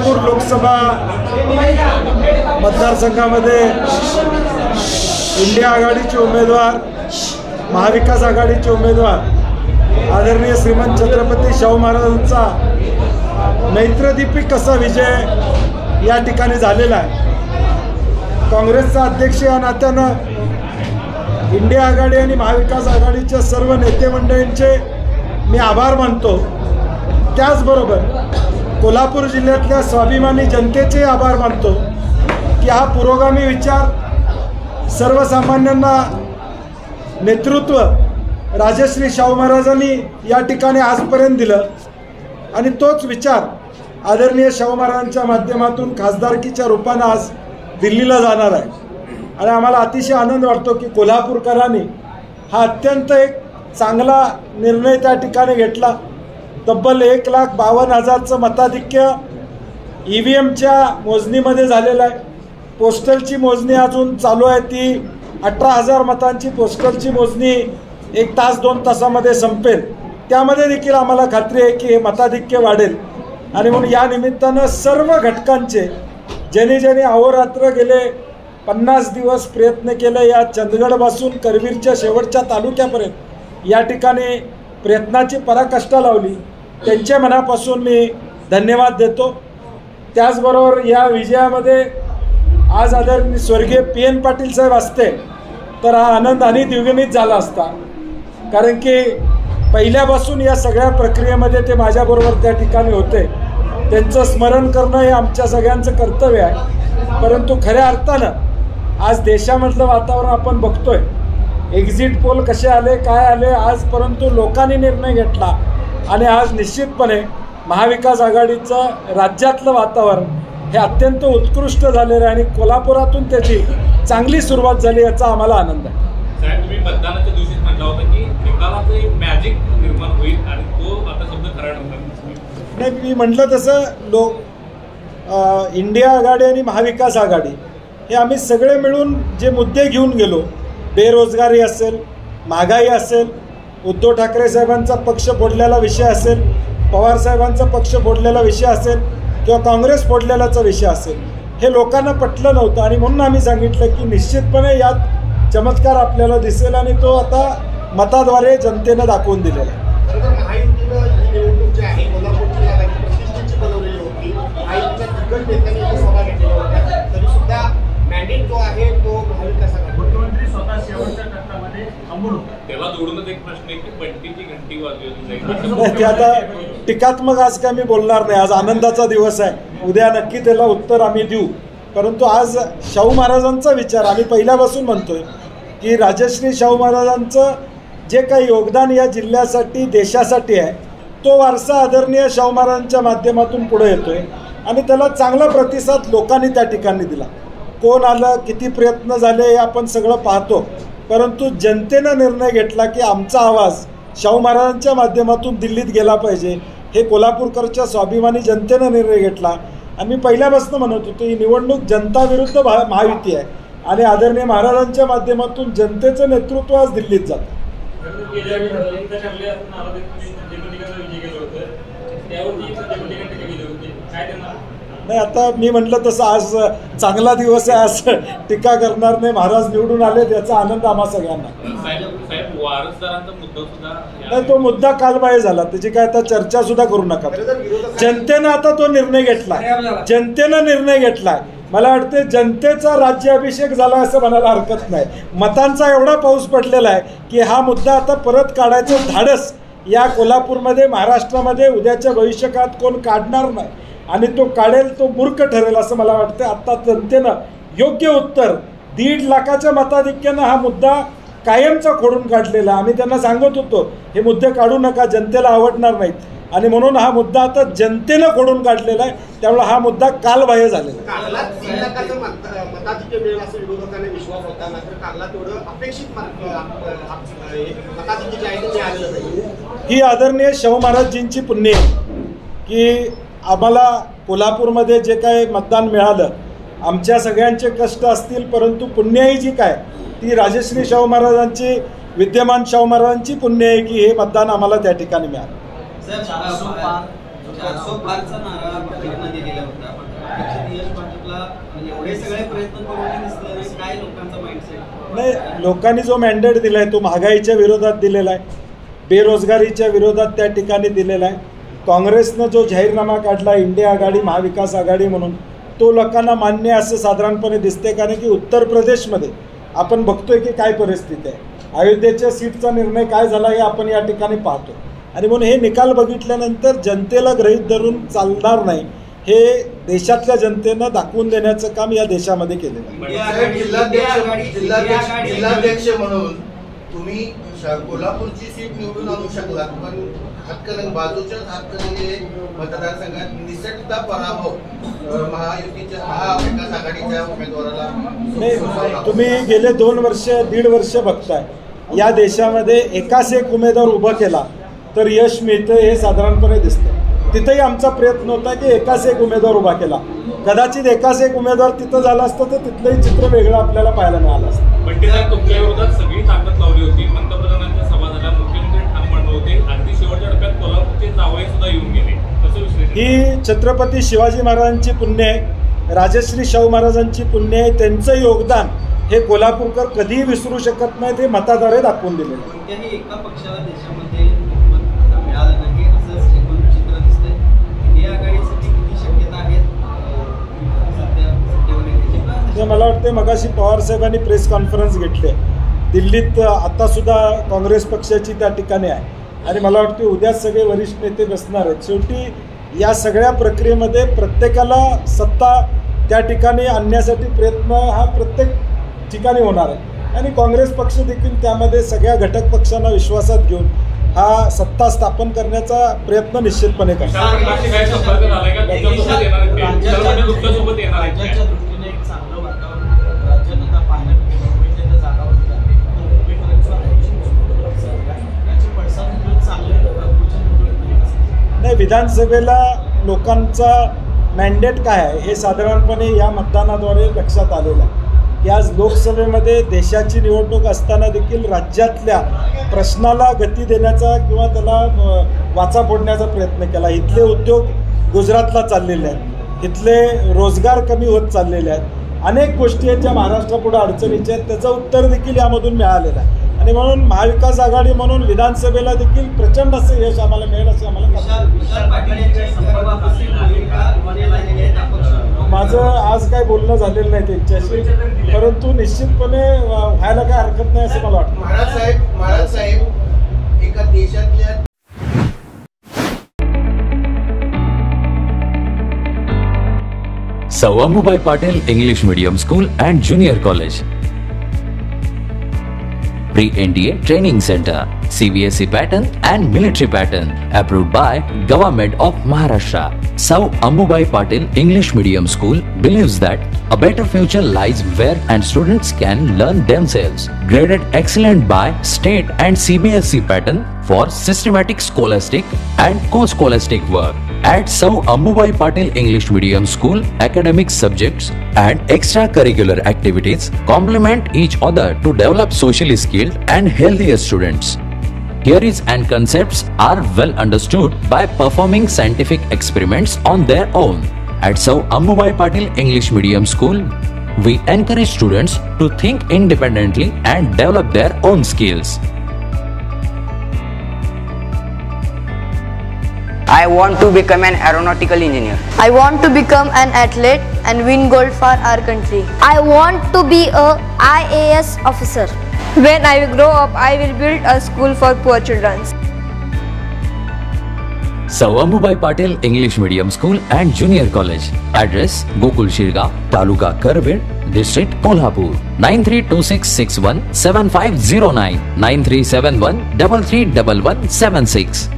कोल्हापूर लोकसभा मतदारसंघामध्ये इंडिया आघाडीचे उमेदवार, महाविकास आघाडीचे उमेदवार आदरणीय श्रीमंत छत्रपती शाहू महाराजांचा नेत्रदीपी कसा विजय या ठिकाणी झालेला आहे। काँग्रेसचा अध्यक्ष या नात्यानं इंडिया आघाडी आणि महाविकास आघाडीच्या सर्व नेते मंडळींचे मी आभार मानतो। त्याचबरोबर कोल्हापूर जिल्ह्यातल्या स्वाभिमानी जनतेचे आभार मानतो की हा पुरोगामी विचार सर्वसामान्यांना नेतृत्व राजश्री शाहू महाराजांनी या ठिकाणी आजपर्यंत दिलं आणि तोच विचार आदरणीय शाहू महाराजांच्या माध्यमातून खासदारकीच्या रूपानं आज दिल्लीला जाणार आहे। आणि आम्हाला अतिशय आनंद वाटतो की कोल्हापूरकरांनी हा अत्यंत एक चांगला निर्णय त्या ठिकाणी घेतला। तब्बल 1,52,000चं मताधिक्य EVMच्या मोजणीमध्ये झालेलं आहे। पोस्टलची मोजणी अजून चालू आहे, ती 18,000 मतांची पोस्टलची मोजणी 1 तास 2 तासामध्ये संपेल। त्यामध्ये देखील आम्हाला खात्री आहे की हे मताधिक्य वाढेल आणि म्हणून या निमित्तानं सर्व घटकांचे ज्यांनी अहोरात्र गेले 50 दिवस प्रयत्न केले, या चंदगडपासून करवीरच्या शेवटच्या तालुक्यापर्यंत या ठिकाणी प्रयत्नाची पराकाष्ठा लावली, त्यांच्या मनापासून मी धन्यवाद देतो। त्याचबरोबर या विजयामध्ये आज आदरणीय स्वर्गीय PN पाटील साहेब असते तर हा आनंद आणि द्विगुणित झाला असता, कारण की पहिल्यापासून या सगळ्या प्रक्रियेमध्ये ते माझ्याबरोबर त्या ठिकाणी होते। त्यांचं स्मरण करणं हे आमच्या सगळ्यांचं कर्तव्य आहे। परंतु खऱ्या अर्थानं आज देशामधलं वातावरण आपण बघतोय, एक्झिट पोल कसे आले काय आले आज, परंतु लोकांनी निर्णय घेतला आणि आज निश्चितपणे महाविकास आघाडीचं राज्यातलं वातावरण हे अत्यंत उत्कृष्ट झालेलं आहे आणि कोल्हापुरातून त्याची चांगली सुरुवात झाली याचा आम्हाला आनंद आहे। साहेब, तुम्ही मतदानाच्या दिवशीच म्हटलं होतं की निकालाचं एक मॅजिक निर्माण होईल आणि तो आता शब्द खरा नव्हता। नाही, मी म्हटलं तसं इंडिया आघाडी आणि महाविकास आघाडी हे आम्ही सगळे मिळून जे मुद्दे घेऊन गेलो, बेरोजगारी असेल, महागाई असेल, उद्धव ठाकरे साहेबांचा पक्ष फोडलेला विषय असेल, पवार साहेबांचा पक्ष फोडलेला विषय असेल किंवा काँग्रेस फोडलेलाचा विषय असेल, हे लोकांना पटलं नव्हतं आणि म्हणून आम्ही सांगितलं की निश्चितपणे यात चमत्कार आपल्याला दिसेल आणि तो आता मताद्वारे जनतेनं दाखवून दिलेला आहे। ते आता टीकात्मक आज काय मी बोलणार नाही, आज आनंदाचा दिवस आहे, उद्या नक्की त्याला उत्तर आम्ही देऊ। परंतु आज शाहू महाराजांचा विचार आम्ही पहिल्यापासून म्हणतोय की राजश्री शाहू महाराजांचं जे काही योगदान या जिल्ह्यासाठी देशासाठी आहे तो वारसा आदरणीय शाहू महाराजांच्या माध्यमातून पुढे येतोय आणि त्याला चांगला प्रतिसाद लोकांनी त्या ठिकाणी दिला। कोण आलं, किती प्रयत्न झाले हे आपण सगळं पाहतो, परंतु जनतेनं निर्णय घेतला की आमचा आवाज शाहू महाराजांच्या माध्यमातून दिल्लीत गेला पाहिजे, हे कोल्हापूरकरच्या स्वाभिमानी जनतेनं निर्णय घेतला। आणि मी पहिल्यापासून म्हणत होतो ही निवडणूक जनता विरुद्ध महायुती आहे आणि आदरणीय महाराजांच्या माध्यमातून जनतेचं नेतृत्व आज दिल्लीत जातं। नाही, आता मी म्हटलं तसं आज चांगला दिवस आहे, आज टीका करणार नाही, महाराज निवडून आले त्याचा आनंद आम्हा सगळ्यांना। नाही, तो मुद्दा कालबाह्य झाला, त्याची काय आता चर्चा सुद्धा करू नका। जनतेनं आता तो निर्णय घेतला, जनतेनं निर्णय घेतलाय। मला वाटते जनतेचा राज्याभिषेक झाला असं म्हणायला हरकत नाही। मतांचा एवढा पाऊस पडलेला आहे की हा मुद्दा आता परत काढायचं धाडस या कोल्हापूरमध्ये, महाराष्ट्रामध्ये उद्याच्या भविष्यकाळात कोण काढणार नाही आणि तो काढेल तो मूर्ख ठरेल असं मला वाटतं। आता जनतेनं योग्य उत्तर 1.5 लाखाच्या मताधिक्यानं हा मुद्दा कायमचा खोडून काढलेला। आम्ही त्यांना सांगत होतो हे मुद्दे काढू नका, जनतेला आवडणार नाहीत, आणि म्हणून हा मुद्दा आता जनतेनं खोडून काढलेला आहे, त्यामुळे हा मुद्दा कालबाह्य झालेला ही आदरणीय शाहू महाराजजींची पुण्य की आम्हाला कोल्हापूरमध्ये जे काही मतदान मिळालं, आमच्या सगळ्यांचे कष्ट असतील, परंतु पुण्याई जी काय ती राजश्री शाहू महाराजांची, विद्यमान शाहू महाराजांची पुण्य आहे की हे मतदान आम्हाला त्या ठिकाणी मिळालं। 405चा नारा भाजपमध्ये दिला होता. अपेक्षित यश भाजपला म्हणजे एवढे सगळे प्रयत्न करून दिसलं नाही. काय लोकांचा माइंडसेट? नाही, लोकांनी जो मॅन्डेट दिला आहे तो महागाईच्या विरोधात दिलेला आहे, बेरोजगारीच्या विरोधात त्या ठिकाणी दिलेला आहे. काँग्रेसनं जो जाहीरनामा काढला इंडिया आघाडी महाविकास आघाडी म्हणून, तो लोकांना मान्य असं साधारणपणे दिसते. कारण की उत्तर प्रदेशमध्ये आपण बघतोय की काय परिस्थिती आहे, अयोध्येच्या सीटचा निर्णय काय झाला हे आपण या ठिकाणी पाहतो. आणि म्हणून हे निकाल बघितल्यानंतर जनतेला गृहीत धरून चालणार नाही, हे देशातल्या जनतेनं दाखवून देण्याचं काम या देशामध्ये केलेलं आहे. जिल्हाध्यक्ष म्हणून तुम्ही कोल्हापूरची सीट निवडून आणू शकलात, पण हातकणंगले बाजूच्याच हातकणंगले मतदारसंघात निसटता पराभव महायुतीच्या महाविकास आघाडीच्या उमेदवाराला. नाही, तुम्ही गेले 2 वर्ष 1.5 वर्ष बघताय या देशामध्ये एकाच एक उमेदवार उभा केला तर यश मिळतं हे साधारणपणे दिसतं. तिथंही आमचा प्रयत्न होता की एकाच एक उमेदवार उभा केला. कदाचित एकाच एक उमेदवार तिथं झाला असतं तर तिथलंही चित्र वेगळं आपल्याला पाहायला मिळालं असतं. बंटी साहेब, तुमच्या विरोधात सगळी ताकद लावली होती. पंतप्रधानांच्या सभा झाल्या, मुख्यमंत्री ठाम म्हणले होते, अगदी शेवटच्या टप्प्यात कोल्हापूरचे जावई सुद्धा येऊन गेले. कसं विश्लेषण? ही छत्रपती शिवाजी महाराजांची पुण्य आहे, राजश्री शाहू महाराजांची पुण्य आहे. त्यांचं योगदान हे कोल्हापूरकर कधीही विसरू शकत नाहीत, हे मताद्वारे दाखवून दिले. कोणत्याही एका पक्षाला देशामध्ये बहुमत मिळालं नाही असंच एकूण चित्र दिसतंय. इंडिया आघाडीसाठी किती शक्यता आहेत ते मला वाटते मगाशी पवार साहेबांनी प्रेस कॉन्फरन्स घेतली आहे दिल्लीत. आत्तासुद्धा काँग्रेस पक्षाची त्या ठिकाणी आहे आणि मला वाटते उद्याच सगळे वरिष्ठ नेते बसणार आहेत. शेवटी या सगळ्या प्रक्रियेमध्ये प्रत्येकाला सत्ता त्या ठिकाणी आणण्यासाठी प्रयत्न हा प्रत्येक ठिकाणी होणार आहे आणि काँग्रेस पक्ष देखील त्यामध्ये सगळ्या घटक पक्षांना विश्वासात घेऊन हा सत्ता स्थापन करण्याचा प्रयत्न निश्चितपणे करणार. राज्याच्या दृष्टीने एक चांगलं वातावरण राज्यात आता पाहायला मिळते. जागा नाही, विधानसभेला लोकांचा मॅन्डेट काय आहे हे साधारणपणे या मतदानाद्वारे लक्षात आलेलं आहे. आज लोकसभेमध्ये देशाची निवडणूक असताना देखील राज्यातल्या प्रश्नाला गती देण्याचा किंवा त्याला वाचा फोडण्याचा प्रयत्न केला. इथले उद्योग गुजरातला चाललेले आहेत, इथले रोजगार कमी होत चाललेले आहेत, अनेक गोष्टी आहेत ज्या महाराष्ट्रापुढे अडचणीच्या आहेत, त्याचं उत्तर देखील यामधून मिळालेलं आहे. आणि म्हणून महाविकास आघाडी म्हणून विधानसभेला देखील प्रचंड असं यश आम्हाला मिळेल असं आम्हाला माझं आज काय बोलणं झालेलं नाही त्यांच्याशी, परंतु निश्चितपणे व्हायला काय हरकत नाही असं मला वाटतं. महाराज साहेब एका देशातल्या Sir Ammubai Patil English Medium School and Junior College. Pre-NDA Training Center, CBSE pattern and military pattern, approved by Government of Maharashtra. Sir Ammubai Patil English Medium School believes that a better future lies where and students can learn themselves. Graded excellent by state and CBSE pattern for systematic scholastic and co-scholastic work. At Sir Ammubai Patil English Medium School, academic subjects and extracurricular activities complement each other to develop socially skilled and healthier students. Theories and concepts are well understood by performing scientific experiments on their own. At Sir Ammubai Patil English Medium School, we encourage students to think independently and develop their own skills. I want to become an aeronautical engineer. I want to become an athlete and win gold for our country. I want to be a IAS officer. When I grow up, I will build a school for poor children. Sir Ammubai Patil English Medium School and Junior College. Address: Gokul Shirga, Taluka Karved, District Kolhapur. 9326617509 9371 331176.